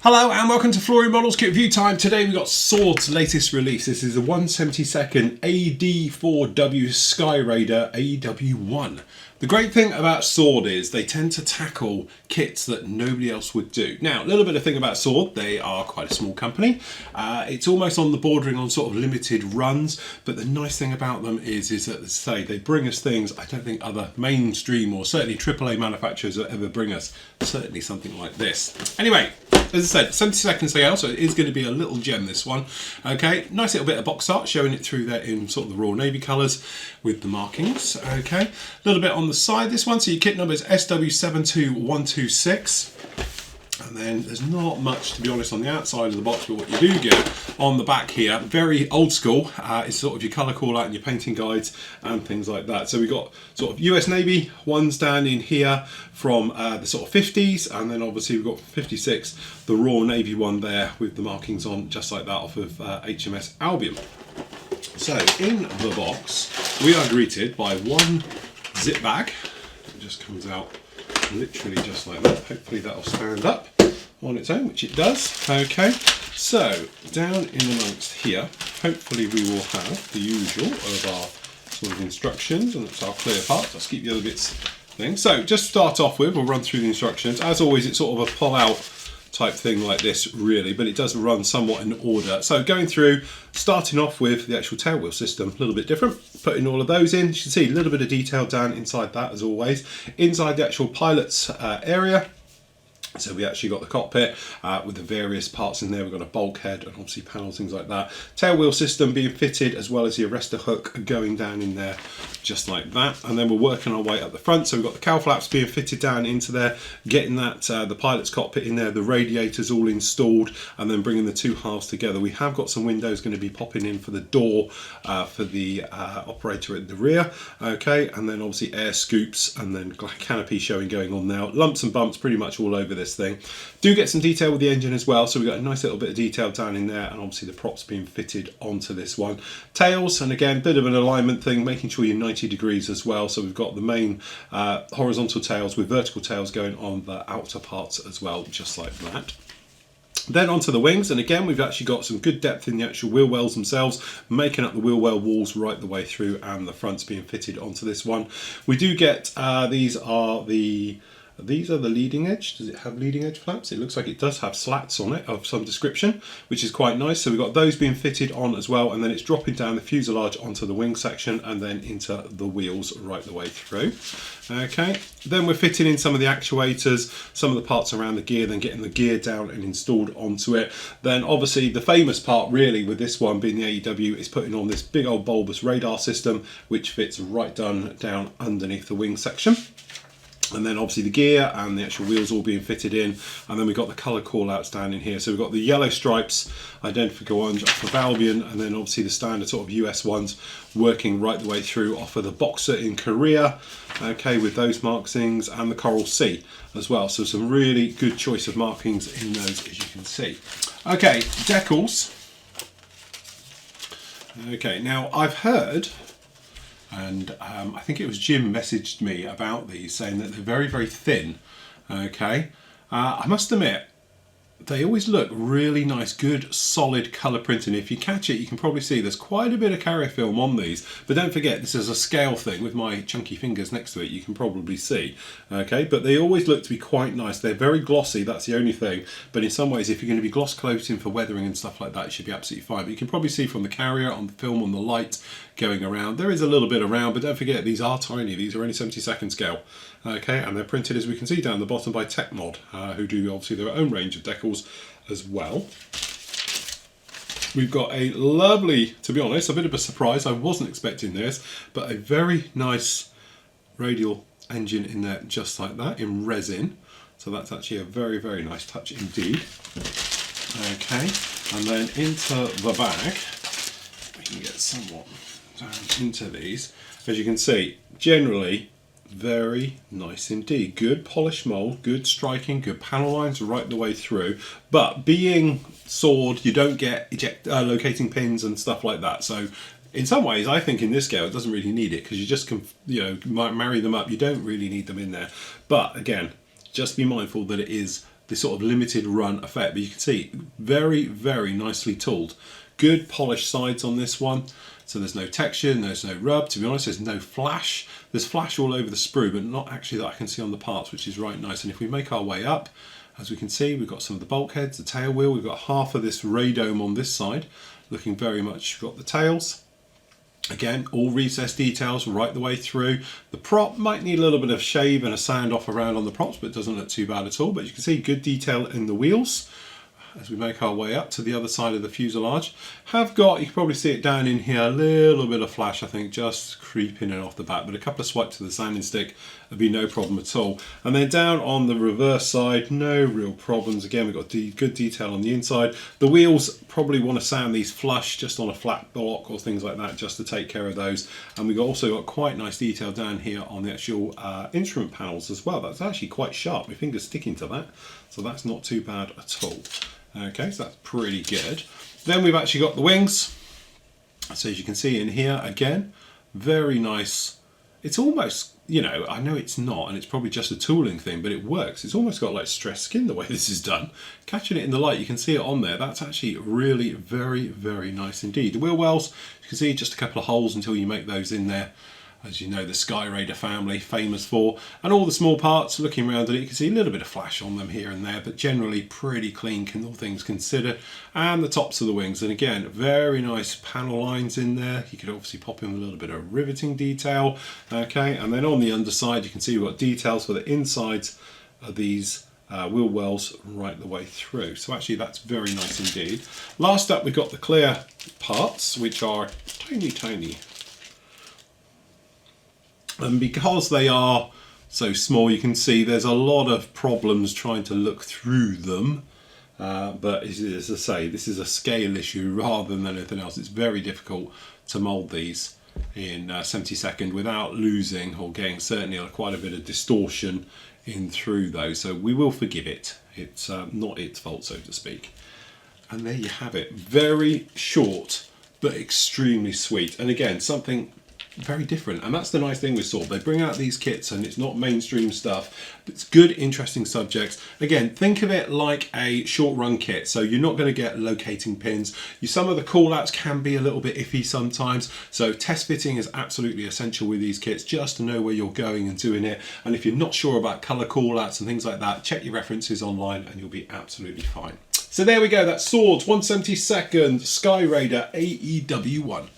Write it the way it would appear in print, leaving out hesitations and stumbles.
Hello and welcome to Flooring Models Kit Review Time. Today we've got Sword's latest release. This is the 1/72nd AD-4D Skyraider AEW.1. The great thing about Sword is they tend to tackle kits that nobody else would do. Now, a little bit of thing about Sword, they are quite a small company. It's almost on the bordering on sort of limited runs, but the nice thing about them is that, as I say, they bring us things I don't think other mainstream or certainly AAA manufacturers will ever bring us. Certainly something like this. Anyway, as I said, 70-second sale, so it is going to be a little gem, this one. Okay, nice little bit of box art showing it through there in sort of the Royal Navy colours with the markings. Okay, a little bit on the side, this one, so your kit number is SW72126. And then there's not much, to be honest, on the outside of the box, but what you do get on the back here, very old school, is sort of your colour call out and your painting guides and things like that. So we've got sort of US Navy ones down in here from the sort of 50s, and then obviously we've got 56, the Royal Navy one there with the markings on, just like that, off of HMS Albion. So in the box, we are greeted by one zip bag. It just comes out literally just like that. Hopefully that'll stand up on its own, which it does. Okay, so down in amongst here, hopefully we will have the usual of our sort of instructions, and that's our clear parts. I'll keep the other bits thing. So just to start off with, we'll run through the instructions. As always, it's sort of a pull out type thing like this really, but it does run somewhat in order. So going through, starting off with the actual tailwheel system, a little bit different, putting all of those in. You can see a little bit of detail down inside that, as always. Inside the actual pilot's area, so we actually got the cockpit with the various parts in there. We've got a bulkhead and obviously panels, things like that. Tailwheel system being fitted, as well as the arrestor hook going down in there just like that. And then we're working our way up the front. So we've got the cowl flaps being fitted down into there, getting that the pilot's cockpit in there, the radiators all installed, and then bringing the two halves together. We have got some windows going to be popping in for the door for the operator at the rear. Okay, and then obviously air scoops, and then canopy showing going on now. Lumps and bumps pretty much all over this thing. Do get some detail with the engine as well, so we've got a nice little bit of detail down in there, and obviously the props being fitted onto this one. Tails, and again, bit of an alignment thing, making sure you're 90 degrees as well. So we've got the main horizontal tails with vertical tails going on the outer parts as well, just like that. Then onto the wings, and again we've actually got some good depth in the actual wheel wells themselves, making up the wheel well walls right the way through, and the fronts being fitted onto this one. We do get these are the leading edge. Does it have leading edge flaps? It looks like it does have slats on it of some description, which is quite nice. So we've got those being fitted on as well, and then it's dropping down the fuselage onto the wing section and then into the wheels right the way through. Okay, then we're fitting in some of the actuators, some of the parts around the gear, then getting the gear down and installed onto it. Then obviously the famous part really with this one being the AEW is putting on this big old bulbous radar system, which fits right down underneath the wing section. And then obviously the gear and the actual wheels all being fitted in, and then we've got the colour call outs down in here. So we've got the yellow stripes, identical ones off of Albion, and then obviously the standard sort of US ones working right the way through off of the Boxer in Korea, okay, with those markings, and the Coral Sea as well. So some really good choice of markings in those, as you can see. Okay, decals. Okay, now I've heard, and I think it was Jim messaged me about these, saying that they're very, very thin. Okay, I must admit, they always look really nice, good, solid colour printing. If you catch it, you can probably see there's quite a bit of carrier film on these. But don't forget, this is a scale thing with my chunky fingers next to it, you can probably see. Okay, but they always look to be quite nice. They're very glossy, that's the only thing. But in some ways, if you're going to be gloss coating for weathering and stuff like that, it should be absolutely fine. But you can probably see from the carrier, on the film, on the light going around, there is a little bit around, but don't forget, these are tiny. These are only 70-second scale. Okay, and they're printed, as we can see down the bottom, by Techmod, who do obviously their own range of decals as well. We've got a lovely, to be honest, a bit of a surprise. I wasn't expecting this, but a very nice radial engine in there, just like that, in resin. So that's actually a very, very nice touch indeed. Okay, and then into the bag, we can get somewhat down into these. As you can see, generally very nice indeed. Good polished mould, good striking, good panel lines right the way through. But being Sword, you don't get locating pins and stuff like that. So in some ways, I think in this scale, it doesn't really need it, because you just can, you know, marry them up. You don't really need them in there. But again, just be mindful that it is this sort of limited run effect. But you can see very, very nicely tooled. Good polished sides on this one. So there's no texture, there's no rub. To be honest, there's no flash. There's flash all over the sprue, but not actually that I can see on the parts, which is right nice. And if we make our way up, as we can see, we've got some of the bulkheads, the tail wheel. We've got half of this radome on this side, looking very much. We've got the tails. Again, all recessed details right the way through. The prop might need a little bit of shave and a sand off around on the props, but it doesn't look too bad at all. But you can see good detail in the wheels. As we make our way up to the other side of the fuselage, have got, you can probably see it down in here, a little bit of flash, I think, just creeping in off the back, but a couple of swipes with the sanding stick would be no problem at all. And then down on the reverse side, no real problems. Again, we've got good detail on the inside. The wheels, probably want to sand these flush just on a flat block or things like that, just to take care of those. And we've also got quite nice detail down here on the actual instrument panels as well. That's actually quite sharp, my finger's sticking to that, so that's not too bad at all. Okay, so that's pretty good. Then we've actually got the wings. So as you can see in here, again, very nice. It's almost, you know, I know it's not, and it's probably just a tooling thing, but it works. It's almost got like stressed skin the way this is done. Catching it in the light, you can see it on there. That's actually really very, very nice indeed. The wheel wells, you can see just a couple of holes until you make those in there. As you know, the Skyraider family, famous for. And all the small parts, looking around at it, you can see a little bit of flash on them here and there, but generally pretty clean, all things considered. And the tops of the wings, and again, very nice panel lines in there. You could obviously pop in a little bit of riveting detail. Okay, and then on the underside, you can see we've got details for the insides of these wheel wells right the way through. So actually that's very nice indeed. Last up, we've got the clear parts, which are tiny, tiny. And because they are so small, you can see there's a lot of problems trying to look through them. But as I say, this is a scale issue rather than anything else. It's very difficult to mould these in 70-second without losing or getting certainly quite a bit of distortion in through those. So we will forgive it. It's not its fault, so to speak. And there you have it. Very short, but extremely sweet. And again, something very different, and that's the nice thing with Sword. They bring out these kits and it's not mainstream stuff, but it's good, interesting subjects. Again, think of it like a short run kit, so you're not going to get locating pins. Some of the call outs can be a little bit iffy sometimes, so test fitting is absolutely essential with these kits, just to know where you're going and doing it. And if you're not sure about color call outs and things like that, check your references online and you'll be absolutely fine. So there we go, that's Swords 1/72 Skyraider AEW.1.